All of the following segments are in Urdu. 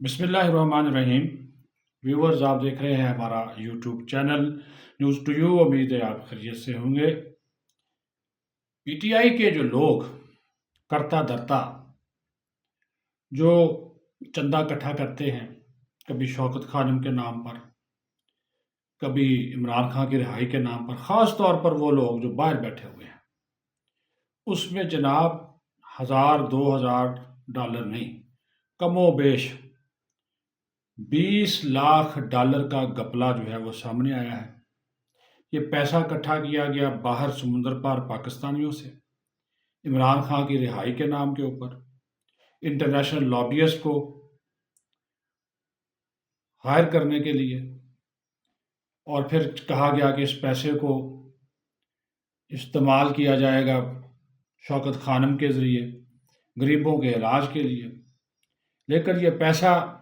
بسم اللہ الرحمن الرحیم۔ ویورز، آپ دیکھ رہے ہیں ہمارا YouTube channel news to you. امید ہے آپ خیریت سے ہوں گے۔ پی ٹی آئی کے جو لوگ کرتا دھرتا جو چندہ اکٹھا کرتے ہیں، کبھی شوکت خانم کے نام پر، کبھی عمران خان کی رہائی کے نام پر، خاص طور پر وہ لوگ جو باہر بیٹھے ہوئے ہیں، اس میں جناب 1000 2000 ڈالر نہیں، کم و بیش 20 لاکھ ڈالر کا گپلا جو ہے وہ سامنے آیا ہے۔ یہ پیسہ اکٹھا کیا گیا باہر سمندر پار پاکستانیوں سے، عمران خان کی رہائی کے نام کے اوپر، انٹرنیشنل لابیئسٹ کو ہائر کرنے کے لیے، اور پھر کہا گیا کہ اس پیسے کو استعمال کیا جائے گا شوکت خانم کے ذریعے غریبوں کے علاج کے لیے۔ لیکن یہ پیسہ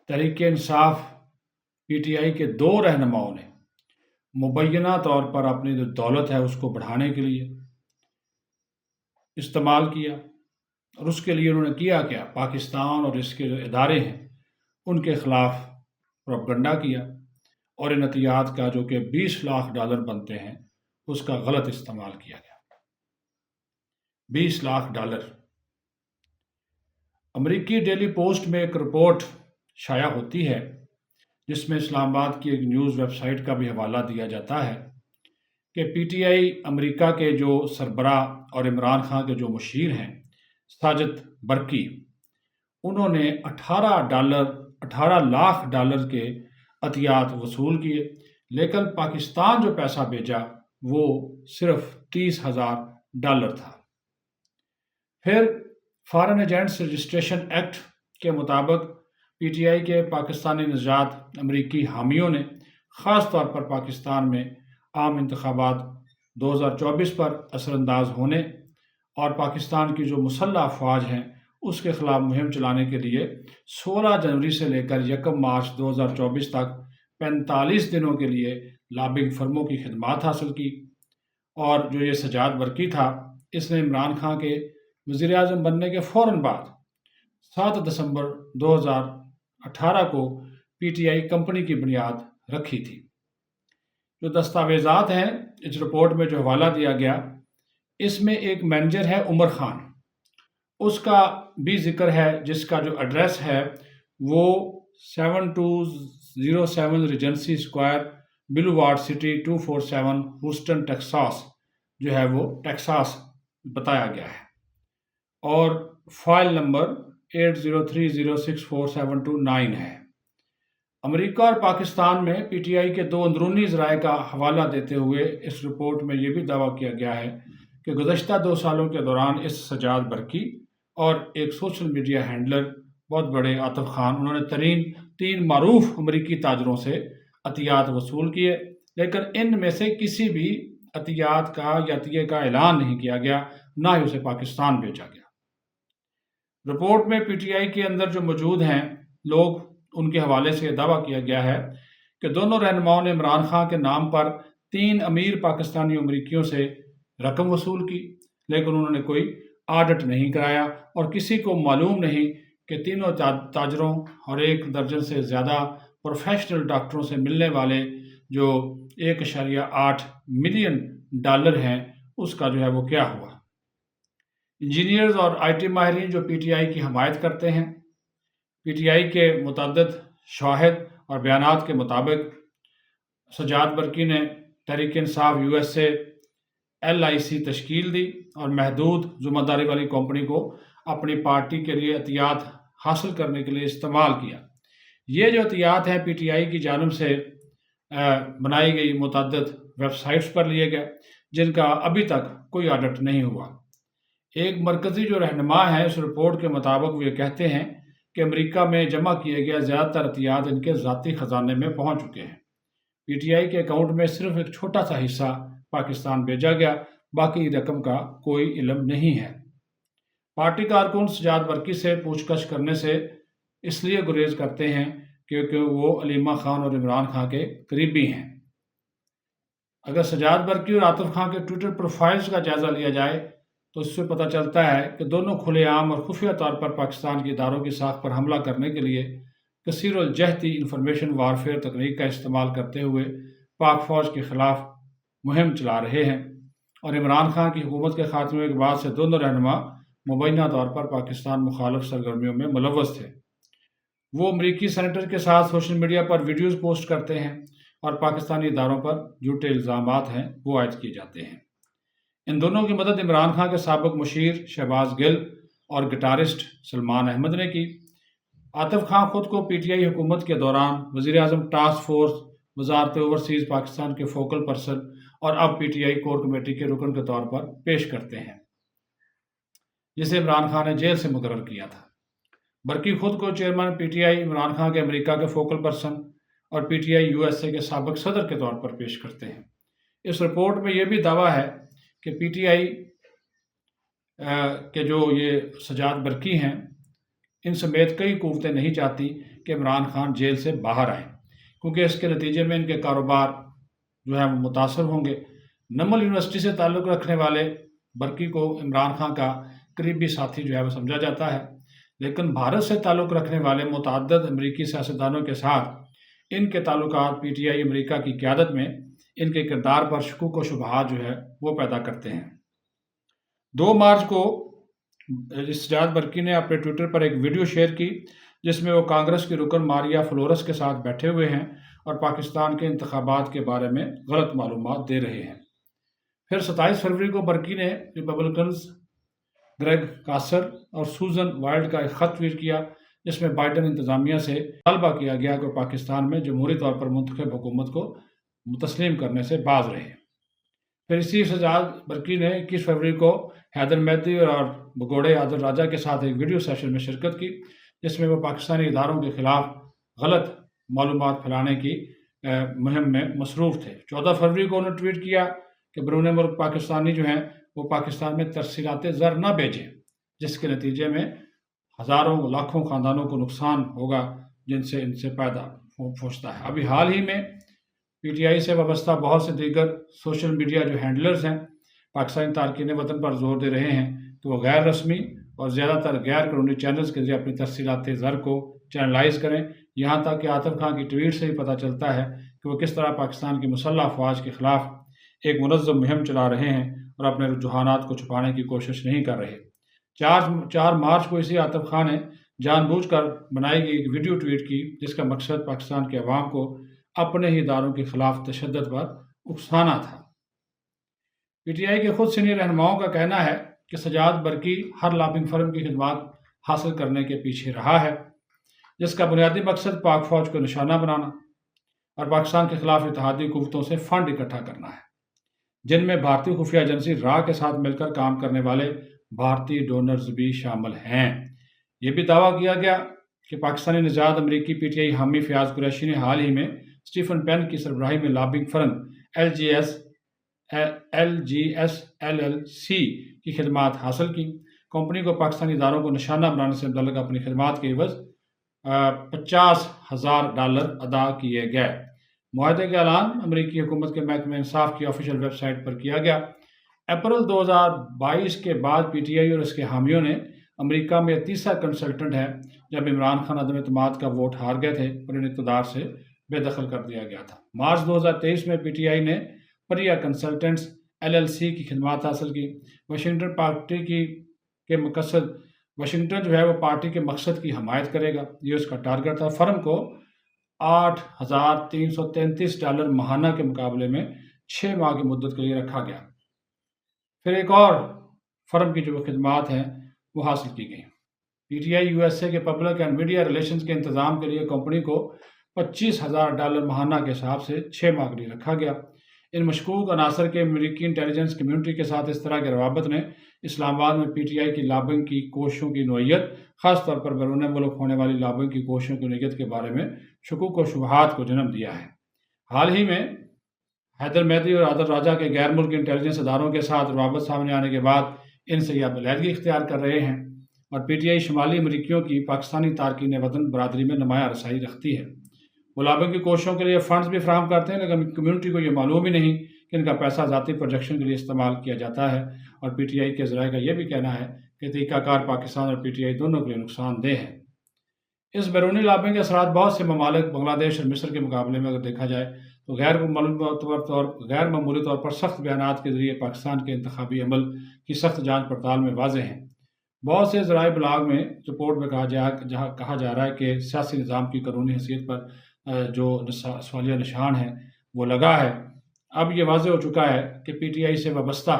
Tehreek Insaf P T I کے دو رہنماؤں نے مبینہ طور پر اپنی جو دولت ہے اس کو بڑھانے کے لیے استعمال کیا، اور اس کے لیے انہوں نے کیا کیا، پاکستان اور اس کے جو ادارے ہیں ان کے خلاف پروپیگنڈا کیا، اور ان عطیات کا جو کہ 20 لاکھ ڈالر بنتے ہیں اس کا غلط استعمال کیا گیا۔ 20 لاکھ ڈالر۔ امریکی ڈیلی پوسٹ میں ایک رپورٹ شائع ہوتی ہے جس میں اسلام آباد کی ایک نیوز ویب سائٹ کا بھی حوالہ دیا جاتا ہے کہ پی ٹی آئی امریکہ کے جو سربراہ اور عمران خان کے جو مشیر ہیں ساجد برکی، انہوں نے 18 لاکھ ڈالر کے عطیات وصول کیے، لیکن پاکستان جو پیسہ بھیجا وہ صرف 30,000 ڈالر تھا۔ پھر فارن ایجنٹس رجسٹریشن ایکٹ کے مطابق پی ٹی آئی کے پاکستانی نژاد امریکی حامیوں نے خاص طور پر پاکستان میں عام انتخابات 2024 پر اثر انداز ہونے اور پاکستان کی جو مسلح افواج ہیں اس کے خلاف مہم چلانے کے لیے 16 جنوری سے لے کر 1 مارچ 2024 تک 45 دنوں کے لیے لابنگ فرموں کی خدمات حاصل کی، اور جو یہ سجاد برکی تھا اس نے عمران خان کے وزیر اعظم بننے کے فوراً بعد 7 دسمبر 2018 کو پی ٹی آئی کمپنی کی بنیاد رکھی تھی۔ جو دستاویزات ہیں اس رپورٹ میں جو حوالہ دیا گیا، اس میں ایک مینیجر ہے عمر خان، اس کا بھی ذکر ہے، جس کا جو ایڈریس ہے وہ 7207 Regency Square Boulevard city 247 Houston Texas جو ہے وہ ٹیکساس بتایا گیا ہے، اور فائل نمبر 8030647229 ہے۔ امریکہ اور پاکستان میں پی ٹی آئی کے دو اندرونی ذرائع کا حوالہ دیتے ہوئے اس رپورٹ میں یہ بھی دعویٰ کیا گیا ہے کہ گزشتہ 2 سالوں کے دوران اس سجاد برکی اور ایک سوشل میڈیا ہینڈلر بہت بڑے عاطف خان، انہوں نے 3 معروف امریکی تاجروں سے عطیات وصول کیے، لیکن ان میں سے کسی بھی عطیات کا یا عطیے کا اعلان نہیں کیا گیا، نہ ہی اسے پاکستان بھیجا گیا۔ رپورٹ میں پی ٹی آئی کے اندر جو موجود ہیں لوگ، ان کے حوالے سے دعویٰ کیا گیا ہے کہ دونوں رہنماؤں نے عمران خان کے نام پر 3 امیر پاکستانی امریکیوں سے رقم وصول کی، لیکن انہوں نے کوئی آڈٹ نہیں کرایا، اور کسی کو معلوم نہیں کہ تینوں تاجروں اور 1 درجن سے زیادہ پروفیشنل ڈاکٹروں سے ملنے والے جو 1.8 ملین ڈالر ہیں اس کا جو ہے وہ کیا ہوا۔ انجینئرز اور آئی ٹی ماہرین جو پی ٹی آئی کی حمایت کرتے ہیں، پی ٹی آئی کے متعدد شواہد اور بیانات کے مطابق سجاد برکی نے Tehreek Insaf U S A LIC تشکیل دی اور محدود ذمہ داری والی کمپنی کو اپنی پارٹی کے لیے عطیات حاصل کرنے کے لیے استعمال کیا۔ یہ جو عطیات ہیں پی ٹی آئی کی جانب سے بنائی گئی متعدد ویب سائٹس پر لیے گئے، جن کا ابھی تک کوئی آڈٹ نہیں ہوا۔ ایک مرکزی جو رہنما ہے اس رپورٹ کے مطابق وہ یہ کہتے ہیں کہ امریکہ میں جمع کیے گئے زیادہ تر عطیات ان کے ذاتی خزانے میں پہنچ چکے ہیں۔ پی ٹی آئی کے اکاؤنٹ میں صرف ایک چھوٹا سا حصہ پاکستان بھیجا گیا، باقی رقم کا کوئی علم نہیں ہے۔ پارٹی کارکن سجاد برکی سے پوچھ گچھ کرنے سے اس لیے گریز کرتے ہیں کیونکہ وہ علیمہ خان اور عمران خان کے قریبی ہیں۔ اگر سجاد برکی اور عاطف خان کے ٹویٹر پروفائلز کا جائزہ لیا جائے تو اس سے پتہ چلتا ہے کہ دونوں کھلے عام اور خفیہ طور پر پاکستان کے اداروں کی ساکھ پر حملہ کرنے کے لیے کثیر الجہتی انفارمیشن وارفیئر تکنیک کا استعمال کرتے ہوئے پاک فوج کے خلاف مہم چلا رہے ہیں، اور عمران خان کی حکومت کے خاتمے کے بعد سے دونوں رہنما مبینہ طور پر پاکستان مخالف سرگرمیوں میں ملوث تھے۔ وہ امریکی سینیٹر کے ساتھ سوشل میڈیا پر ویڈیوز پوسٹ کرتے ہیں اور پاکستانی اداروں پر جھوٹے الزامات ہیں وہ عائد کیے جاتے ہیں۔ ان دونوں کی مدد عمران خان کے سابق مشیر شہباز گل اور گٹارسٹ سلمان احمد نے کی۔ عاطف خان خود کو پی ٹی آئی حکومت کے دوران وزیر اعظم ٹاسک فورس وزارت اوورسیز پاکستان کے فوکل پرسن اور اب P T I core committee کے رکن کے طور پر پیش کرتے ہیں، جسے عمران خان نے جیل سے مقرر کیا تھا۔ برقی خود کو chairman P T I, Imran Khan کے امریکہ کے فوکل پرسن اور P T I U S A کے سابق صدر کے طور پر پیش کرتے ہیں۔ اس رپورٹ میں یہ بھی دعویٰ ہے کہ پی ٹی آئی کے جو یہ سجاد برقی ہیں، ان سمیت کئی قوتیں نہیں چاہتی کہ عمران خان جیل سے باہر آئیں، کیونکہ اس کے نتیجے میں ان کے کاروبار جو ہے وہ متاثر ہوں گے۔ نمل یونیورسٹی سے تعلق رکھنے والے برقی کو عمران خان کا قریبی ساتھی جو ہے وہ سمجھا جاتا ہے، لیکن بھارت سے تعلق رکھنے والے متعدد امریکی سیاستدانوں کے ساتھ ان کے تعلقات پی ٹی آئی امریکہ کی قیادت میں ان کے کردار پر شکوک و شبہات جو ہے وہ پیدا کرتے ہیں۔ 2 مارچ کو سجاد برقی نے اپنے ٹویٹر پر ایک ویڈیو شیئر کی جس میں وہ کانگریس کی رکن ماریا فلورس کے ساتھ بیٹھے ہوئے ہیں اور پاکستان کے انتخابات کے بارے میں غلط معلومات دے رہے ہیں۔ پھر 27 فروری کو برقی نے ریپبلکنز گریگ کاسر اور سوزن وائلڈ کا ایک خط ٹویٹ کیا جس میں بائیڈن انتظامیہ سے مطالبہ کیا گیا کہ پاکستان میں جمہوری طور پر منتخب حکومت کو تسلیم کرنے سے باز رہے۔ پھر اسی سجاد برقی نے 21 فروری کو حیدر مہدی اور بگوڑے عادل راجہ کے ساتھ ایک ویڈیو سیشن میں شرکت کی جس میں وہ پاکستانی اداروں کے خلاف غلط معلومات پھیلانے کی مہم میں مصروف تھے۔ 14 فروری کو انہوں نے ٹویٹ کیا کہ بیرون ملک پاکستانی جو ہیں وہ پاکستان میں ترسیلات زر نہ بھیجیں، جس کے نتیجے میں ہزاروں لاکھوں خاندانوں کو نقصان ہوگا جن سے ان سے پیدا پہنچتا ہے۔ ابھی حال ہی میں پی ٹی آئی سے وابستہ بہت سے دیگر سوشل میڈیا جو ہینڈلرز ہیں پاکستانی تارکین وطن پر زور دے رہے ہیں کہ وہ غیر رسمی اور زیادہ تر غیر قانونی چینلز کے ذریعے اپنی ترسیلات زر کو چینلائز کریں، یہاں تک کہ عاطف خان کی ٹویٹ سے ہی پتہ چلتا ہے کہ وہ کس طرح پاکستان کی مسلح افواج کے خلاف ایک منظم مہم چلا رہے ہیں اور اپنے رجحانات کو چھپانے کی کوشش نہیں کر رہے۔ 4 مارچ کو اسی عاطف خان نے جان بوجھ کر بنائی گئی ایک ویڈیو ٹویٹ کی جس کا مقصد پاکستان کے عوام کو اپنے ہی اداروں کے خلاف تشدد پر اکسانا تھا۔ پی ٹی آئی کے خود سینئر رہنماؤں کا کہنا ہے کہ سجاد برقی ہر لابنگ فرم کی خدمات حاصل کرنے کے پیچھے رہا ہے جس کا بنیادی مقصد پاک فوج کو نشانہ بنانا اور پاکستان کے خلاف اتحادی قوتوں سے فنڈ اکٹھا کرنا ہے، جن میں بھارتی خفیہ ایجنسی را کے ساتھ مل کر کام کرنے والے بھارتی ڈونرز بھی شامل ہیں۔ یہ بھی دعویٰ کیا گیا کہ پاکستانی نژاد امریکی پی ٹی آئی حامی فیاض قریشی نے حال ہی میں اسٹیفن پین کی سربراہی میں لابنگ فرم LGS LLC کی خدمات حاصل کی۔ کمپنی کو پاکستانی اداروں کو نشانہ بنانے سے متعلق اپنی خدمات کے عوض $50,000 ادا کیے گئے۔ معاہدے کا اعلان امریکی حکومت کے محکمہ انصاف کی آفیشیل ویب سائٹ پر کیا گیا۔ اپریل 2022 کے بعد پی ٹی آئی اور اس کے حامیوں نے امریکہ میں تیسرا کنسلٹنٹ ہے جب عمران خان عدم اعتماد کا ووٹ ہار گئے تھے اور انہیں اقتدار سے بے دخل کر دیا گیا تھا۔ مارچ 2023 میں پی ٹی آئی نے پریا کنسلٹنٹس LLC کی خدمات حاصل کی۔ واشنگٹن جو ہے وہ پارٹی کے مقصد کی حمایت کرے گا، یہ اس کا ٹارگٹ تھا۔ فرم کو $8,333 ماہانہ کے مقابلے میں 6 ماہ کی مدت کے لیے رکھا گیا۔ پھر ایک اور فرم کی جو خدمات ہیں وہ حاصل کی گئی۔ پی ٹی آئی USA کے پبلک اینڈ میڈیا ریلیشنز کے انتظام کے لیے کمپنی کو $25,000 ماہانہ کے حساب سے 6 ماہ کے لیے رکھا گیا۔ ان مشکوک عناصر کے امریکی انٹیلیجنس کمیونٹی کے ساتھ اس طرح کے روابط نے اسلام آباد میں پی ٹی آئی کی لابنگ کی کوششوں کی نوعیت، خاص طور پر بیرون ملک ہونے والی لابنگ کی کوششوں کی نوعیت کے بارے میں شکوک و شبہات کو جنم دیا ہے۔ حال ہی میں حیدر مہدی اور عادل راجہ کے غیر ملکی انٹیلیجنس اداروں کے ساتھ روابط سامنے آنے کے بعد ان سے یہ علیحدگی اختیار کر رہے ہیں اور پی ٹی آئی شمالی امریکیوں کی پاکستانی تارکین وطن برادری میں نمایاں رسائی رکھتی ہے۔ وہ لابنگ کی کوششوں کے لیے فنڈز بھی فراہم کرتے ہیں، لیکن کمیونٹی کو یہ معلوم ہی نہیں کہ ان کا پیسہ ذاتی پروجیکشن کے لیے استعمال کیا جاتا ہے، اور پی ٹی آئی کے ذرائع کا یہ بھی کہنا ہے کہ طریقہ کار پاکستان اور پی ٹی آئی دونوں کے لیے نقصان دہ ہے۔ اس بیرونی لابنگ کے اثرات بہت سے ممالک بنگلہ دیش اور مصر کے مقابلے میں اگر دیکھا جائے تو غیر معمولی طور پر سخت بیانات کے ذریعے پاکستان کے انتخابی عمل کی سخت جانچ پڑتال میں واضح ہیں۔ بہت سے ذرائع ابلاغ میں رپورٹ میں کہا جا رہا ہے کہ سیاسی نظام کی قانونی حیثیت پر جو سوالیہ نشان ہے وہ لگا ہے۔ اب یہ واضح ہو چکا ہے کہ پی ٹی آئی سے وابستہ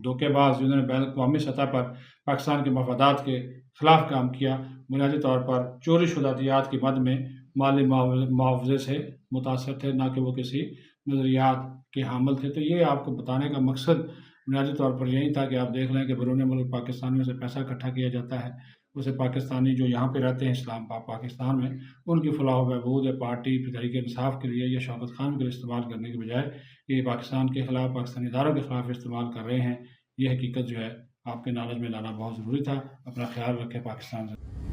دھوکے باز جنہوں نے بین الاقوامی سطح پر پاکستان کے مفادات کے خلاف کام کیا، بنیادی طور پر چوری شدہ دیات کی مد میں مالی معاوضے سے متاثر تھے، نہ کہ وہ کسی نظریات کے حامل تھے۔ تو یہ آپ کو بتانے کا مقصد بنیادی طور پر یہی تھا کہ آپ دیکھ لیں کہ بیرون ملک پاکستانیوں سے پیسہ اکٹھا کیا جاتا ہے، اسے پاکستانی جو یہاں پہ رہتے ہیں اسلام آباد پاکستان میں، ان کی فلاح و بہبود یا پارٹی تحریک انصاف کے لیے یا شوکت خان کے لیے استعمال کرنے کے بجائے یہ پاکستان کے خلاف، پاکستانی اداروں کے خلاف استعمال کر رہے ہیں۔ یہ حقیقت جو ہے آپ کے نالج میں لانا بہت ضروری تھا۔ اپنا خیال رکھیں۔ پاکستان سے